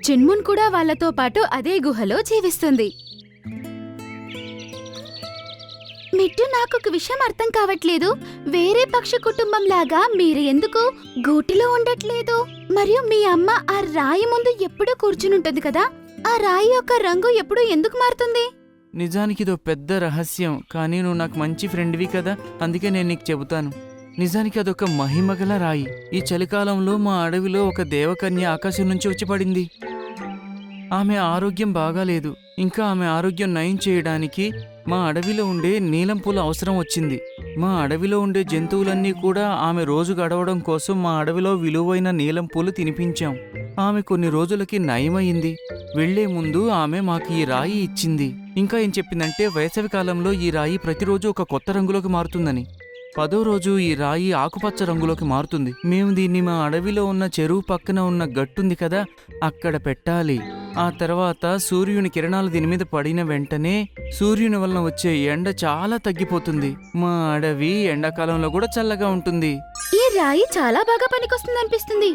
జిన్మున్ కూడా వాళ్ళతో పాటు అదే గుహలో జీవిస్తుంది. మిట్టు, నాకొక విషయం అర్థం కావట్లేదు. వేరే పక్షి కుటుంబం లాగా మీరు ఎందుకు గూటిలో ఉండట్లేదు? మరియు మీ అమ్మ ఆ రాయి ముందు ఎప్పుడూ కూర్చునుంటుంది కదా, ఆ రాయి యొక్క రంగు ఎప్పుడు ఎందుకు మారుతుంది? నిజానికి ఇదో పెద్ద రహస్యం, కానీ నువ్వు నాకు మంచి ఫ్రెండ్వి కదా, అందుకే నేను నీకు చెబుతాను. నిజానికి అదొక మహిమగల రాయి. ఈ చలికాలంలో మా అడవిలో ఒక దేవకన్య ఆకాశం నుంచి వచ్చి పడింది. ఆమె ఆరోగ్యం బాగాలేదు. ఇంకా ఆమె ఆరోగ్యం నయం చేయడానికి మా అడవిలో ఉండే నీలం పూల అవసరం వచ్చింది. మా అడవిలో ఉండే జంతువులన్నీ కూడా ఆమె రోజు గడవడం కోసం మా అడవిలో విలువైన నీలం పూలు తినిపించాం. ఆమె కొన్ని రోజులకి నయమైంది. వెళ్లే ముందు ఆమె మాకు ఈ రాయి ఇచ్చింది. ఇంకా ఏం చెప్పిందంటే వేసవి కాలంలో ఈ రాయి ప్రతిరోజు ఒక కొత్త రంగులోకి మారుతుందని. 10వ రోజు ఈ రాయి ఆకుపచ్చ రంగులోకి మారుతుంది. మేము దీన్ని మా అడవిలో ఉన్న చెరువు పక్కన ఉన్న గట్టుంది కదా, అక్కడ పెట్టాలి. ఆ తర్వాత సూర్యుని కిరణాలు దీని మీద పడిన వెంటనే సూర్యుని వలన వచ్చే ఎండ చాలా తగ్గిపోతుంది. మా అడవి ఎండాకాలంలో కూడా చల్లగా ఉంటుంది. ఈ రాయి చాలా బాగా పనికొస్తుంది అనిపిస్తుంది.